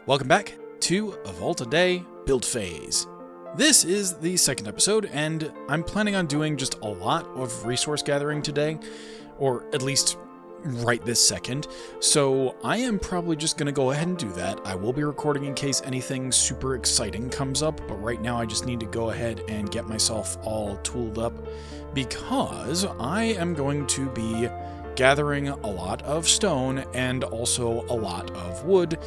Welcome back to A Vault a Day Build Phase. This is the second episode, and I'm planning on doing just a lot of resource gathering today, or at least right this second, so I am probably just going to go ahead and do that. I will be recording in case anything super exciting comes up, but right now I just need to go ahead and get myself all tooled up, because I am going to be gathering a lot of stone and also a lot of wood.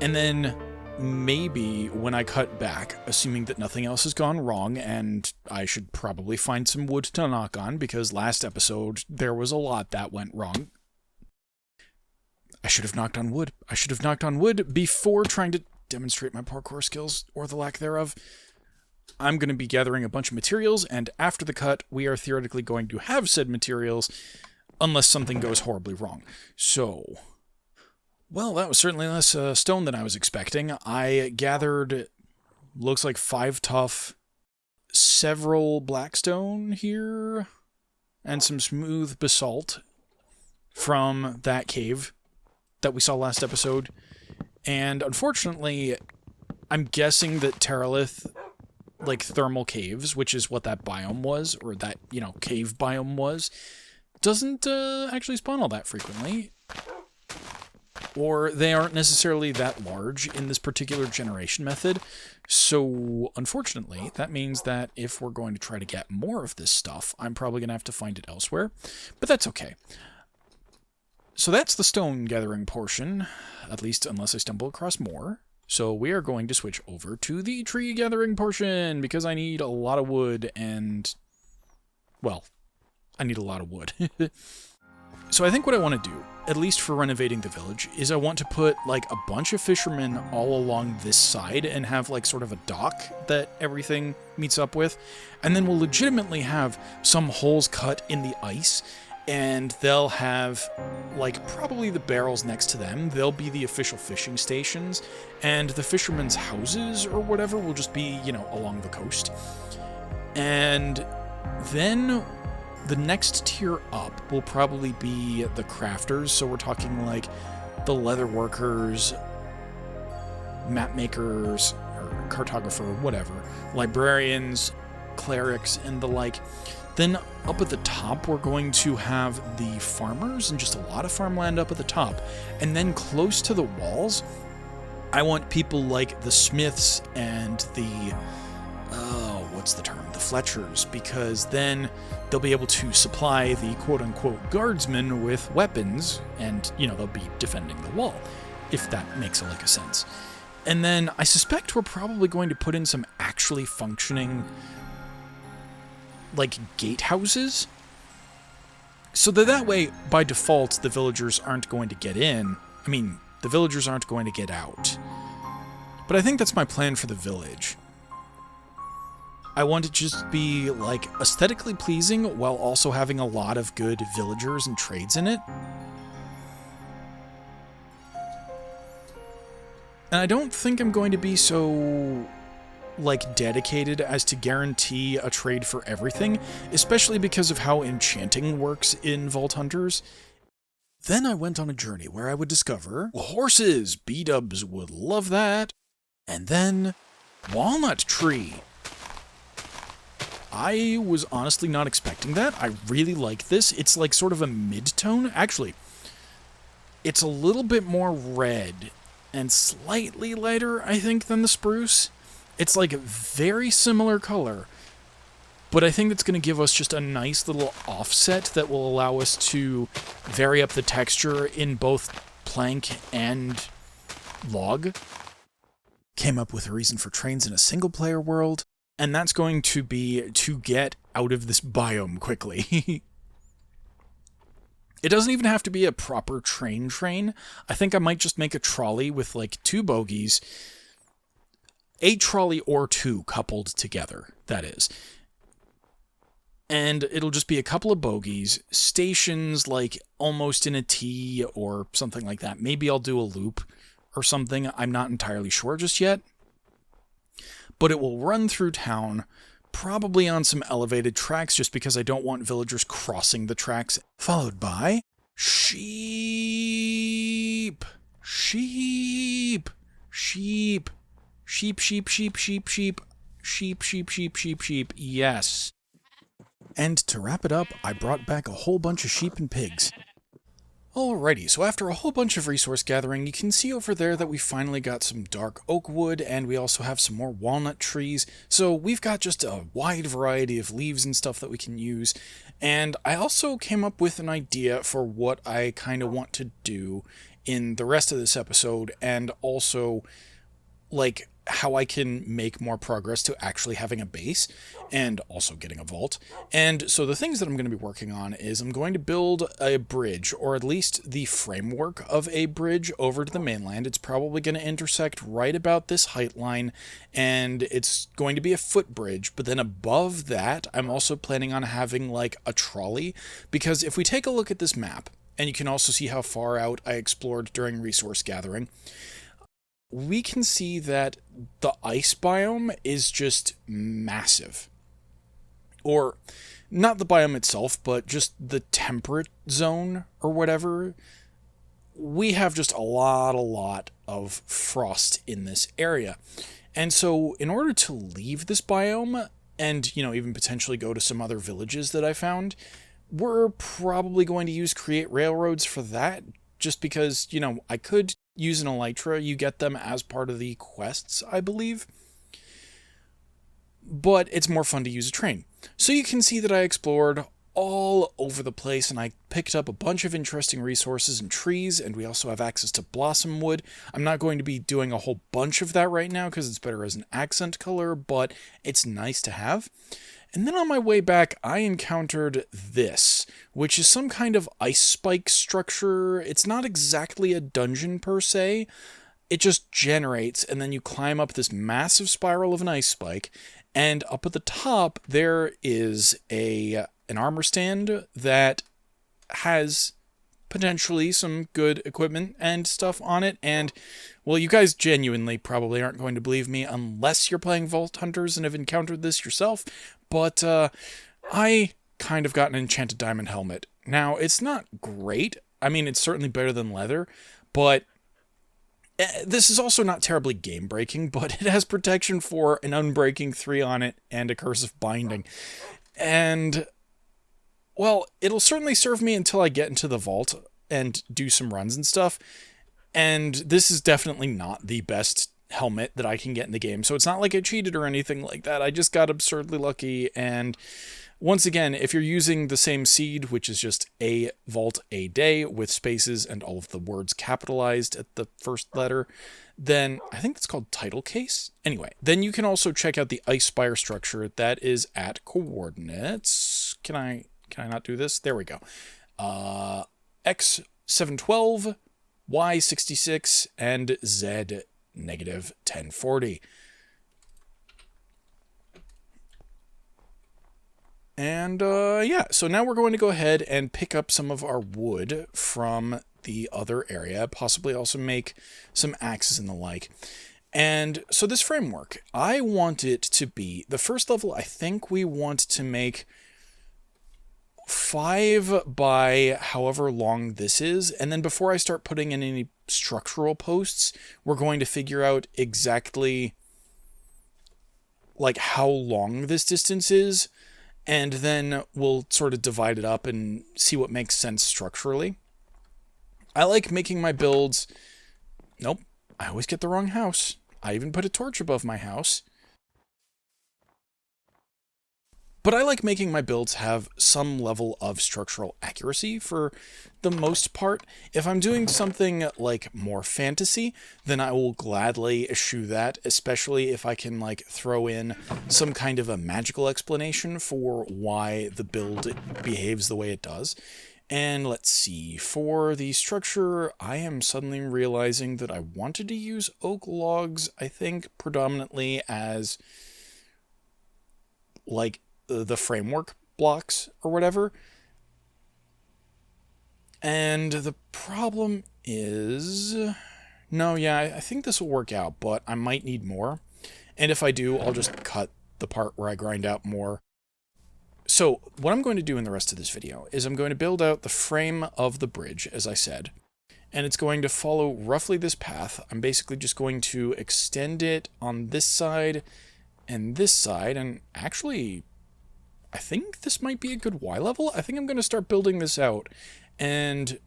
And then maybe when I cut back, assuming that nothing else has gone wrong, and I should probably find some wood to knock on, because last episode there was a lot that went wrong. I should have knocked on wood. I should have knocked on wood before trying to demonstrate my parkour skills, or the lack thereof. I'm going to be gathering a bunch of materials, and after the cut, we are theoretically going to have said materials, unless something goes horribly wrong. So, well, that was certainly less stone than I was expecting. I gathered, looks like 5 tough, several blackstone here, and some smooth basalt from that cave that we saw last episode. And unfortunately, I'm guessing that Terralith, like thermal caves, which is what that biome was, or that, cave biome was, doesn't actually spawn all that frequently. Or they aren't necessarily that large in this particular generation method. So, unfortunately, that means that if we're going to try to get more of this stuff, I'm probably going to have to find it elsewhere. But that's okay. So that's the stone gathering portion, at least unless I stumble across more. So we are going to switch over to the tree gathering portion, because I need a lot of wood and, well, I need a lot of wood. So I think what I want to do, at least for renovating the village, is I want to put, like, a bunch of fishermen all along this side and have, like, sort of a dock that everything meets up with. And then we'll legitimately have some holes cut in the ice, and they'll have, like, probably the barrels next to them. They'll be the official fishing stations, and the fishermen's houses or whatever will just be, along the coast. And then the next tier up will probably be the crafters, so we're talking like the leather workers, map makers, or cartographer, whatever, librarians, clerics, and the like. Then up at the top, we're going to have the farmers, and just a lot of farmland up at the top. And then close to the walls, I want people like the smiths and the, what's the term? The Fletchers, because then they'll be able to supply the quote-unquote guardsmen with weapons, and, they'll be defending the wall, if that makes a lick of sense. And then I suspect we're probably going to put in some actually functioning, like, gatehouses, so that way, by default, the villagers aren't going to get in. I mean, the villagers aren't going to get out. But I think that's my plan for the village. I want it to just be, like, aesthetically pleasing while also having a lot of good villagers and trades in it. And I don't think I'm going to be so, like, dedicated as to guarantee a trade for everything, especially because of how enchanting works in Vault Hunters. Then I went on a journey where I would discover horses. B-dubs would love that. And then walnut tree. I was honestly not expecting that. I really like this. It's like sort of a mid-tone. Actually, it's a little bit more red and slightly lighter, I think, than the spruce. It's like a very similar color, but I think that's going to give us just a nice little offset that will allow us to vary up the texture in both plank and log. Came up with a reason for trains in a single-player world, and that's going to be to get out of this biome quickly. It doesn't even have to be a proper train. I think I might just make a trolley with, like, 2 bogies. A trolley or 2 coupled together, that is. And it'll just be a couple of bogies, stations, like, almost in a T or something like that. Maybe I'll do a loop or something. I'm not entirely sure just yet. But it will run through town, probably on some elevated tracks, just because I don't want villagers crossing the tracks, followed by sheep. Sheep. Sheep. Sheep, sheep, sheep, sheep, sheep. Sheep, sheep, sheep, sheep, sheep. Yes. And to wrap it up, I brought back a whole bunch of sheep and pigs. Alrighty, so after a whole bunch of resource gathering, you can see over there that we finally got some dark oak wood, and we also have some more walnut trees, so we've got just a wide variety of leaves and stuff that we can use. And I also came up with an idea for what I kind of want to do in the rest of this episode, and also, like, how I can make more progress to actually having a base and also getting a vault. And so the things that I'm going to be working on is I'm going to build a bridge, or at least the framework of a bridge over to the mainland. It's probably going to intersect right about this height line, and it's going to be a footbridge. But then above that, I'm also planning on having like a trolley, because if we take a look at this map, and you can also see how far out I explored during resource gathering, we can see that the ice biome is just massive. Or, not the biome itself, but just the temperate zone, or whatever. We have just a lot of frost in this area. And so, in order to leave this biome, and, even potentially go to some other villages that I found, we're probably going to use create railroads for that, just because, I could use an elytra. You get them as part of the quests, I believe. But it's more fun to use a train. So you can see that I explored all over the place, and I picked up a bunch of interesting resources and trees, and we also have access to blossom wood. I'm not going to be doing a whole bunch of that right now because it's better as an accent color, but it's nice to have. And then on my way back, I encountered this, which is some kind of ice spike structure. It's not exactly a dungeon per se. It just generates, and then you climb up this massive spiral of an ice spike, and up at the top, there is an armor stand that has potentially some good equipment and stuff on it, and, well, you guys genuinely probably aren't going to believe me unless you're playing Vault Hunters and have encountered this yourself, but I kind of got an enchanted diamond helmet. Now, it's not great. I mean, it's certainly better than leather, but this is also not terribly game-breaking, but it has protection for an Unbreaking 3 on it and a Cursive Binding. And, well, it'll certainly serve me until I get into the vault and do some runs and stuff. And this is definitely not the best helmet that I can get in the game, so it's not like I cheated or anything like that. I just got absurdly lucky, and once again, if you're using the same seed, which is just a vault a day with spaces and all of the words capitalized at the first letter, then I think that's called title case. Anyway, then you can also check out the ice spire structure that is at coordinates. Can I not do this? There we go. X712, Y66, and Z negative 1040. And yeah, so now we're going to go ahead and pick up some of our wood from the other area, possibly also make some axes and the like. And so this framework, I want it to be, the first level, I think we want to make 5 by however long this is, and then before I start putting in any structural posts, we're going to figure out exactly like how long this distance is, and then we'll sort of divide it up and see what makes sense structurally. I like making my builds... Nope, I always get the wrong house. I even put a torch above my house. But I like making my builds have some level of structural accuracy for the most part. If I'm doing something like more fantasy, then I will gladly eschew that, especially if I can like throw in some kind of a magical explanation for why the build behaves the way it does. And let's see, for the structure, I am suddenly realizing that I wanted to use oak logs, I think, predominantly as like the framework blocks or whatever. And the problem is... No, yeah, I think this will work out, but I might need more. And if I do, I'll just cut the part where I grind out more. So, what I'm going to do in the rest of this video is I'm going to build out the frame of the bridge, as I said. and it's going to follow roughly this path. I'm basically just going to extend it on this side, and actually, I think this might be a good Y level. I think I'm going to start building this out and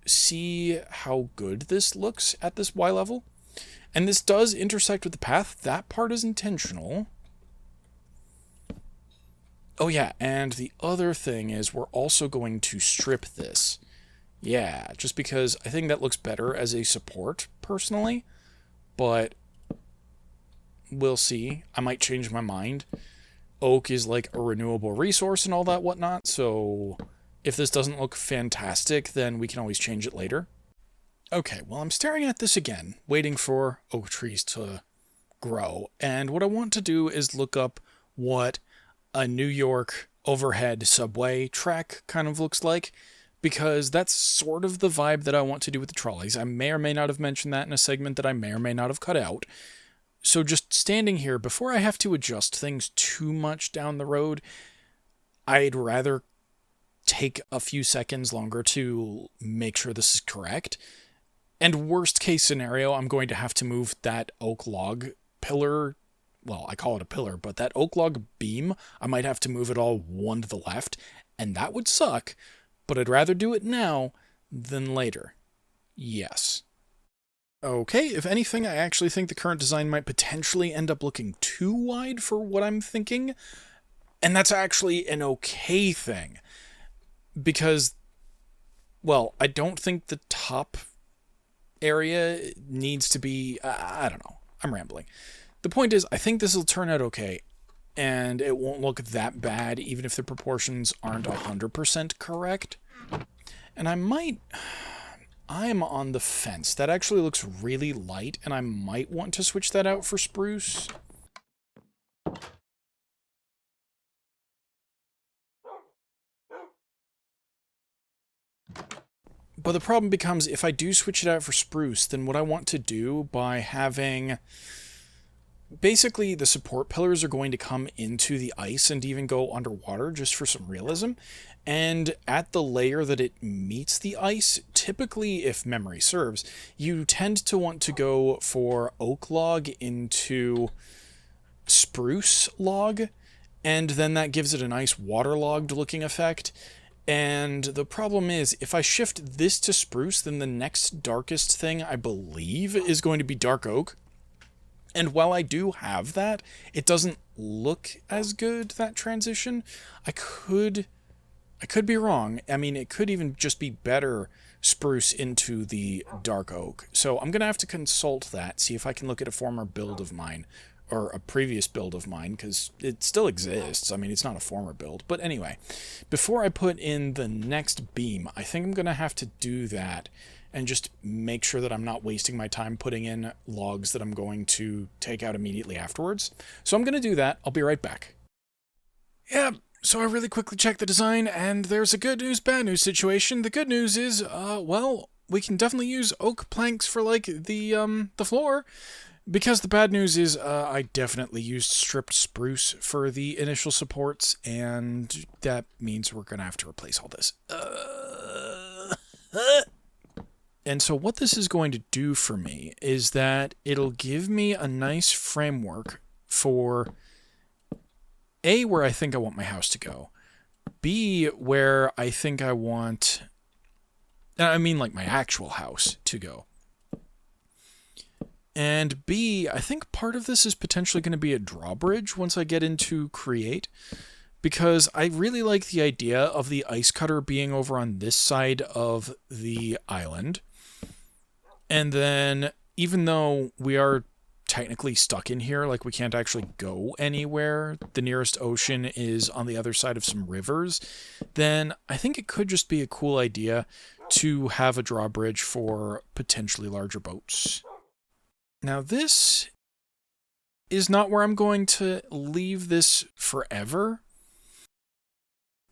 see how good this looks at this Y level. And this does intersect with the path. That part is intentional. Oh yeah, and the other thing is we're also going to strip this. Yeah, just because I think that looks better as a support, personally. But we'll see. I might change my mind. Oak is like a renewable resource and all that whatnot, so if this doesn't look fantastic, then we can always change it later. Okay, well, I'm staring at this again, waiting for oak trees to grow, and what I want to do is look up what a New York overhead subway track kind of looks like, because that's sort of the vibe that I want to do with the trolleys. I may or may not have mentioned that in a segment that I may or may not have cut out. So just standing here, before I have to adjust things too much down the road, I'd rather take a few seconds longer to make sure this is correct. And worst case scenario, I'm going to have to move that oak log pillar, well, I call it a pillar, but that oak log beam, I might have to move it all one to the left, and that would suck, but I'd rather do it now than later. Yes. Okay, if anything, I actually think the current design might potentially end up looking too wide for what I'm thinking, and that's actually an okay thing, because, well, I don't think the top area needs to be, I don't know, I'm rambling. The point is, I think this will turn out okay, and it won't look that bad, even if the proportions aren't 100% correct, and I'm on the fence. That actually looks really light, and I might want to switch that out for spruce. But the problem becomes, if I do switch it out for spruce, then what I want to do by having... Basically, the support pillars are going to come into the ice and even go underwater just for some realism. And at the layer that it meets the ice, typically, if memory serves, you tend to want to go for oak log into spruce log, and then that gives it a nice waterlogged looking effect. And the problem is, if I shift this to spruce, then the next darkest thing, I believe, is going to be dark oak. And while I do have that, it doesn't look as good, that transition. I could be wrong. I mean, it could even just be better spruce into the dark oak. So I'm going to have to consult that, see if I can look at a former build of mine, or a previous build of mine, because it still exists. I mean, it's not a former build. But anyway, before I put in the next beam, I think I'm going to have to do that and just make sure that I'm not wasting my time putting in logs that I'm going to take out immediately afterwards. So I'm going to do that. I'll be right back. Yeah, so I really quickly checked the design, and there's a good news, bad news situation. The good news is, well, we can definitely use oak planks for, like, the floor. Because the bad news is, I definitely used stripped spruce for the initial supports, and that means we're going to have to replace all this. And so what this is going to do for me is that it'll give me a nice framework for A, where I think I want my house to go, B, where I think I want, I mean like my actual house to go, and B, I think part of this is potentially going to be a drawbridge once I get into Create, because I really like the idea of the ice cutter being over on this side of the island. And then, even though we are technically stuck in here, like we can't actually go anywhere, the nearest ocean is on the other side of some rivers, then I think it could just be a cool idea to have a drawbridge for potentially larger boats. Now this is not where I'm going to leave this forever,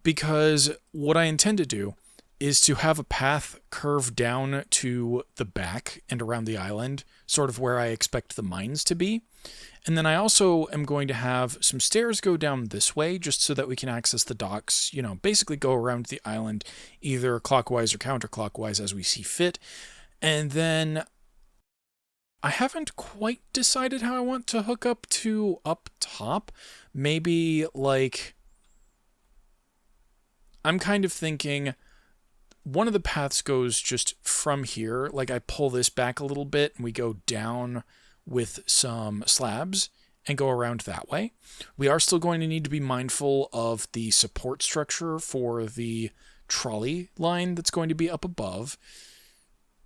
because what I intend to do is to have a path curve down to the back and around the island, sort of where I expect the mines to be. And then I also am going to have some stairs go down this way, just so that we can access the docks, you know, basically go around the island, either clockwise or counterclockwise as we see fit. And then I haven't quite decided how I want to hook up to up top. Maybe, like, I'm kind of thinking one of the paths goes just from here, like I pull this back a little bit and we go down with some slabs and go around that way. We are still going to need to be mindful of the support structure for the trolley line that's going to be up above.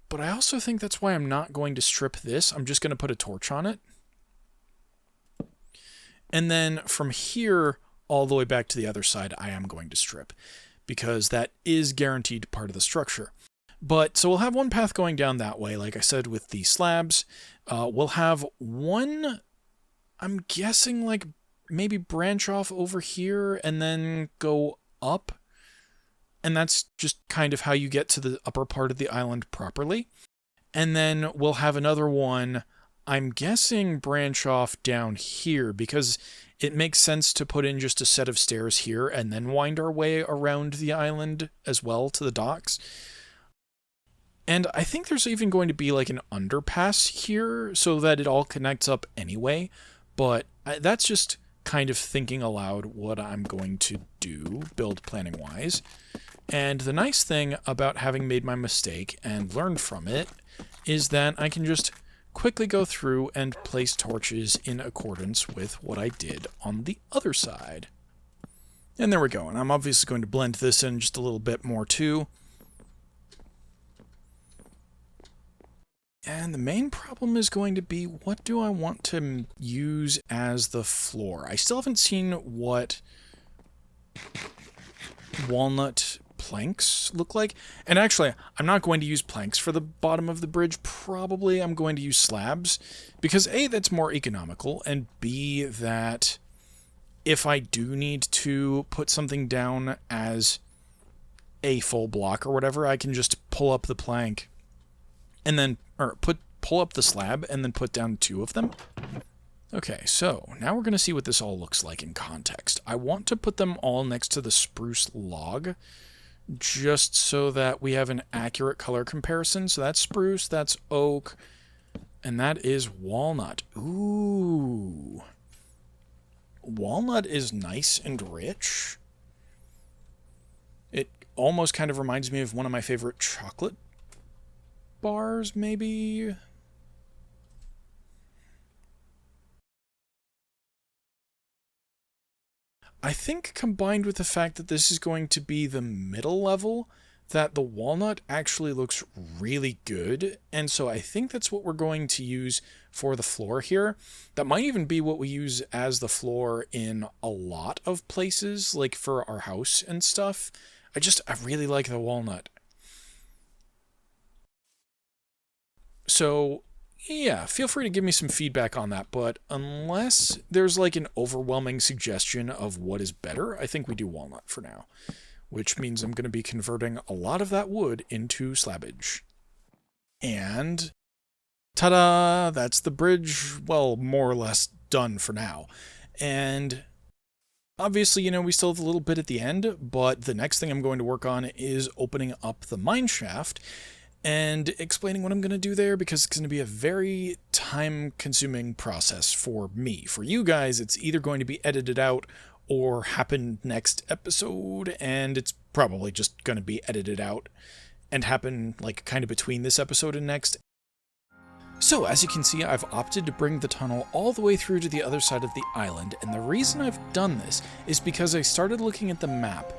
But I also think that's why I'm not going to strip this. I'm just going to put a torch on it. And then from here all the way back to the other side, I am going to strip, because that is guaranteed part of the structure. But so we'll have one path going down that way, like I said, with the slabs. We'll have one, I'm guessing, like maybe branch off over here and then go up. And that's just kind of how you get to the upper part of the island properly. And then we'll have another one, I'm guessing, branch off down here, because it makes sense to put in just a set of stairs here and then wind our way around the island as well to the docks. And I think there's even going to be like an underpass here so that it all connects up anyway. But that's just kind of thinking aloud what I'm going to do, build planning wise. And the nice thing about having made my mistake and learned from it is that I can just quickly go through and place torches in accordance with what I did on the other side. And there we go. And I'm obviously going to blend this in just a little bit more too. And the main problem is going to be, what do I want to use as the floor? I still haven't seen what walnut planks look like. And actually, I'm not going to use planks for the bottom of the bridge. Probably I'm going to use slabs, because A, that's more economical, and B, that if I do need to put something down as a full block or whatever, I can just pull up the plank and then, or pull up the slab and then put down two of them. Okay, so now we're going to see what this all looks like in context. I want to put them all next to the spruce log, just so that we have an accurate color comparison. So that's spruce, that's oak, and that is walnut. Ooh. Walnut is nice and rich. It almost kind of reminds me of one of my favorite chocolate bars, maybe? I think combined with the fact that this is going to be the middle level, that the walnut actually looks really good, and so I think that's what we're going to use for the floor here. That might even be what we use as the floor in a lot of places, like for our house and stuff. I really like the walnut. So, yeah, feel free to give me some feedback on that, but unless there's like an overwhelming suggestion of what is better, I think we do walnut for now, which means I'm going to be converting a lot of that wood into slabbage. And ta-da! That's the bridge, well, more or less done for now. And obviously, you know, we still have a little bit at the end, but the next thing I'm going to work on is opening up the mine shaft and explaining what I'm going to do there, because it's going to be a very time-consuming process for me. For you guys, it's either going to be edited out or happen next episode, and it's probably just going to be edited out and happen like kind of between this episode and next. So, as you can see, I've opted to bring the tunnel all the way through to the other side of the island, and the reason I've done this is because I started looking at the map,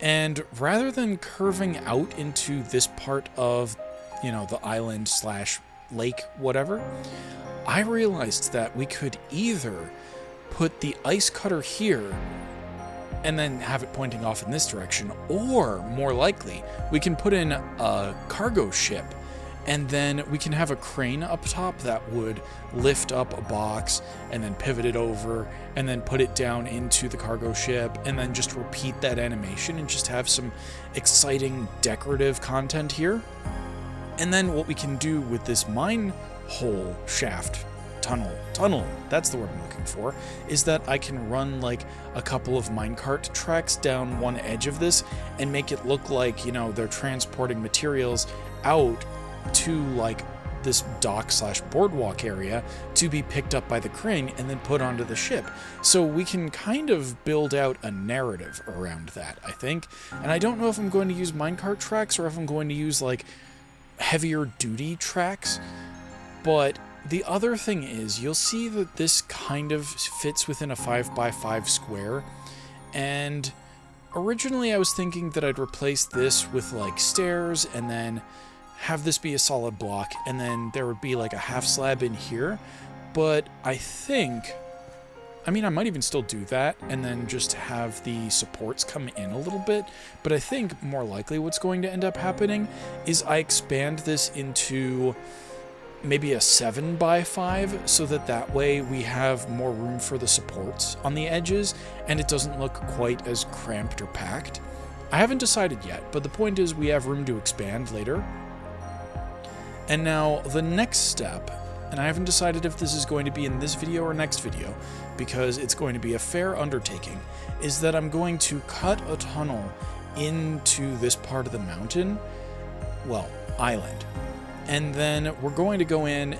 and rather than curving out into this part of, you know, the island slash lake, whatever, I realized that we could either put the ice cutter here and then have it pointing off in this direction, or more likely, we can put in a cargo ship And then we can have a crane up top that would lift up a box and then pivot it over and then put it down into the cargo ship and then just repeat that animation and just have some exciting decorative content here. And then what we can do with this mine hole shaft tunnel, that's the word I'm looking for, is that I can run like a couple of minecart tracks down one edge of this and make it look like, they're transporting materials out to like this dock/boardwalk area to be picked up by the crane and then put onto the ship. So we can kind of build out a narrative around that, I think. And I don't know if I'm going to use minecart tracks or if I'm going to use like heavier duty tracks. But the other thing is, you'll see that this kind of fits within a 5x5 square. And originally I was thinking that I'd replace this with like stairs and then have this be a solid block, and then there would be like a half slab in here. But I might even still do that and then just have the supports come in a little bit. But I think more likely what's going to end up happening is I expand this into maybe a 7x5 so that way we have more room for the supports on the edges and it doesn't look quite as cramped or packed. I haven't decided yet, but the point is we have room to expand later. And now the next step, and I haven't decided if this is going to be in this video or next video, because it's going to be a fair undertaking, is that I'm going to cut a tunnel into this part of the mountain, island. And then we're going to go in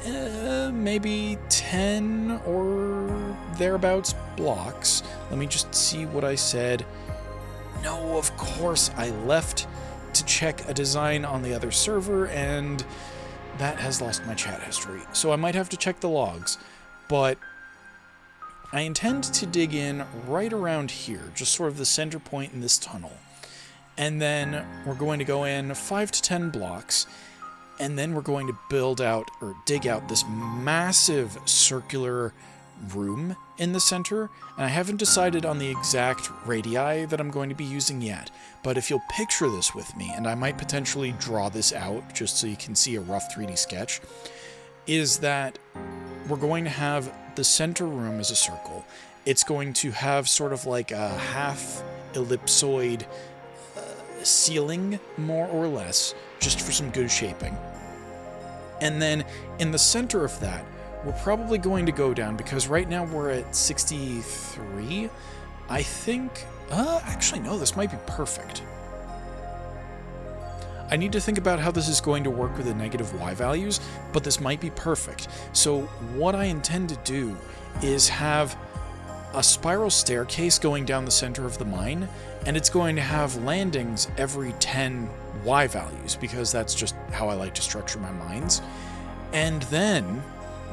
maybe 10 or thereabouts blocks. Let me just see what I said. No, of course, I left to check a design on the other server, and that has lost my chat history. So I might have to check the logs, but I intend to dig in right around here, just sort of the center point in this tunnel. And then we're going to go in 5 to 10 blocks, and then we're going to dig out this massive circular room in the center. And I haven't decided on the exact radii that I'm going to be using yet, but if you'll picture this with me, and I might potentially draw this out just so you can see a rough 3D sketch, is that we're going to have the center room as a circle. It's going to have sort of like a half ellipsoid ceiling, more or less, just for some good shaping. And then in the center of that, we're probably going to go down, because right now we're at 63. I think, actually no, this might be perfect. I need to think about how this is going to work with the negative Y values, but this might be perfect. So what I intend to do is have a spiral staircase going down the center of the mine, and it's going to have landings every 10 Y values, because that's just how I like to structure my mines. And then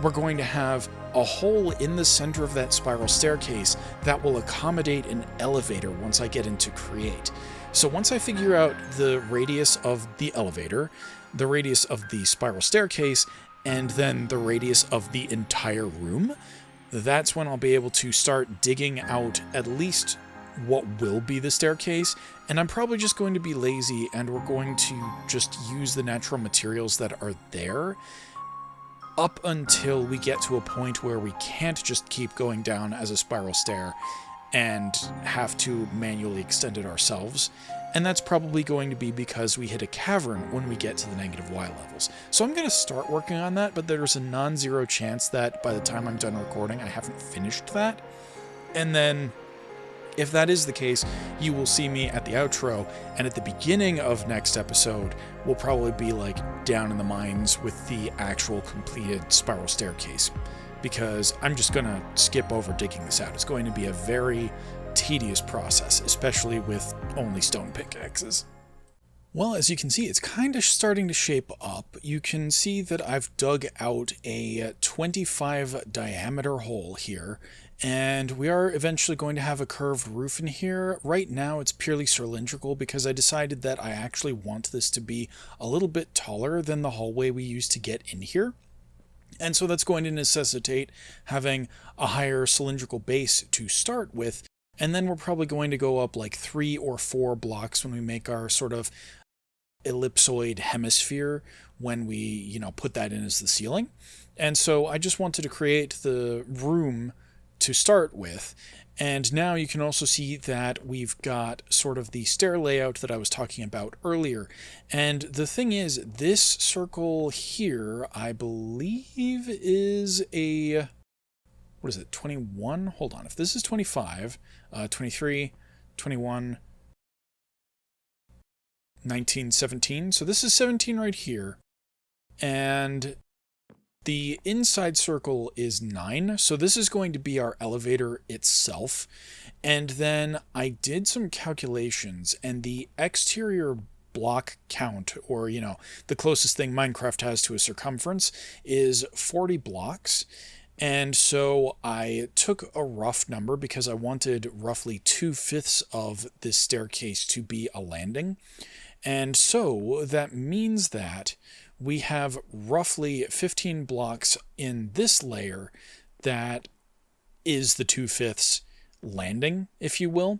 we're going to have a hole in the center of that spiral staircase that will accommodate an elevator once I get into Create. So once I figure out the radius of the elevator, the radius of the spiral staircase, and then the radius of the entire room, that's when I'll be able to start digging out at least what will be the staircase. And I'm probably just going to be lazy, and we're going to just use the natural materials that are there up until we get to a point where we can't just keep going down as a spiral stair and have to manually extend it ourselves. And that's probably going to be because we hit a cavern when we get to the negative Y levels. So I'm going to start working on that, but there's a non-zero chance that by the time I'm done recording, I haven't finished that. And then if that is the case, you will see me at the outro, and at the beginning of next episode, we'll probably be like down in the mines with the actual completed spiral staircase, because I'm just going to skip over digging this out. It's going to be a very tedious process, especially with only stone pickaxes. Well, as you can see, it's kind of starting to shape up. You can see that I've dug out a 25 diameter hole here, and we are eventually going to have a curved roof in here. Right now it's purely cylindrical because I decided that I actually want this to be a little bit taller than the hallway we used to get in here. And so that's going to necessitate having a higher cylindrical base to start with, and then we're probably going to go up like 3 or 4 blocks when we make our sort of ellipsoid hemisphere when we, put that in as the ceiling. And so I just wanted to create the room to start with. And now you can also see that we've got sort of the stair layout that I was talking about earlier. And the thing is, this circle here, I believe is a, what is it, 21? Hold on, if this is 25, 23, 21, 19, 17. So this is 17 right here. And the inside circle is 9, so this is going to be our elevator itself. And then I did some calculations, and the exterior block count, or, the closest thing Minecraft has to a circumference, is 40 blocks. And so I took a rough number because I wanted roughly 2/5 of this staircase to be a landing. And so that means that we have roughly 15 blocks in this layer that is the 2/5 landing, if you will.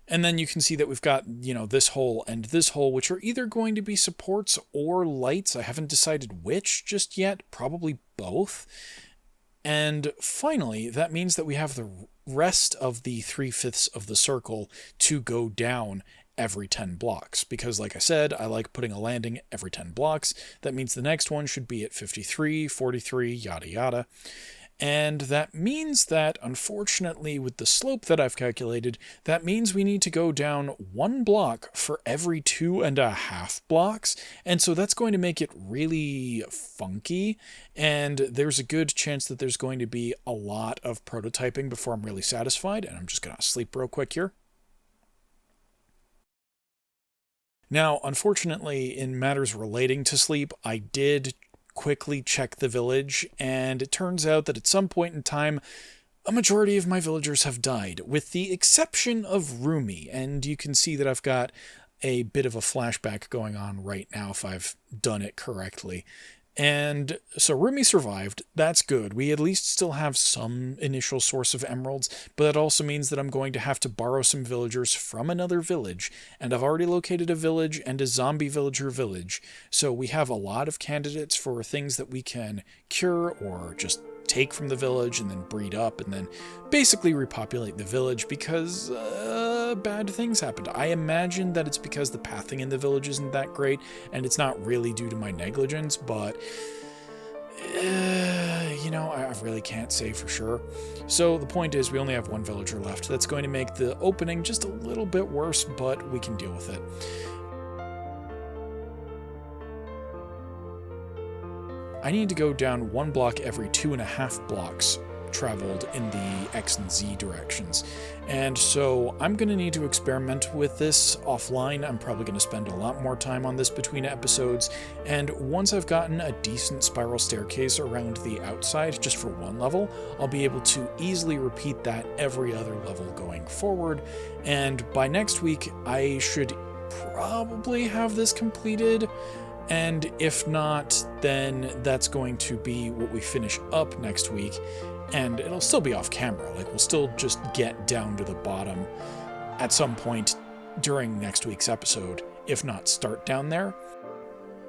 And then you can see that we've got, this hole and this hole, which are either going to be supports or lights. I haven't decided which just yet, probably both. And finally, that means that we have the rest of the 3/5 of the circle to go down every 10 blocks, because like I said, I like putting a landing every 10 blocks. That means the next one should be at 53, 43, yada yada. And that means that, unfortunately, with the slope that I've calculated, that means we need to go down 1 block for every 2.5 blocks. And so that's going to make it really funky. And there's a good chance that there's going to be a lot of prototyping before I'm really satisfied. And I'm just going to sleep real quick here. Now, unfortunately, in matters relating to sleep, I did quickly check the village, and it turns out that at some point in time, a majority of my villagers have died, with the exception of Rumi, and you can see that I've got a bit of a flashback going on right now if I've done it correctly. And so Rumi survived. That's good. We at least still have some initial source of emeralds, but that also means that I'm going to have to borrow some villagers from another village, and I've already located a village and a zombie villager village. So we have a lot of candidates for things that we can cure or just take from the village and then breed up and then basically repopulate the village because bad things happened. I imagine that it's because the pathing in the village isn't that great and it's not really due to my negligence, but I really can't say for sure. So the point is we only have 1 villager left. That's going to make the opening just a little bit worse, but we can deal with it. I need to go down 1 block every 2.5 blocks traveled in the X and Z directions. And so I'm going to need to experiment with this offline. I'm probably going to spend a lot more time on this between episodes. And once I've gotten a decent spiral staircase around the outside, just for 1 level, I'll be able to easily repeat that every other level going forward. And by next week, I should probably have this completed. And if not, then that's going to be what we finish up next week. And it'll still be off camera. Like, we'll still just get down to the bottom at some point during next week's episode, if not start down there.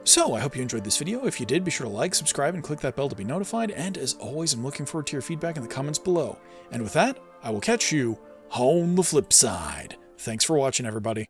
So, I hope you enjoyed this video. If you did, be sure to like, subscribe, and click that bell to be notified. And as always, I'm looking forward to your feedback in the comments below. And with that, I will catch you on the flip side. Thanks for watching, everybody.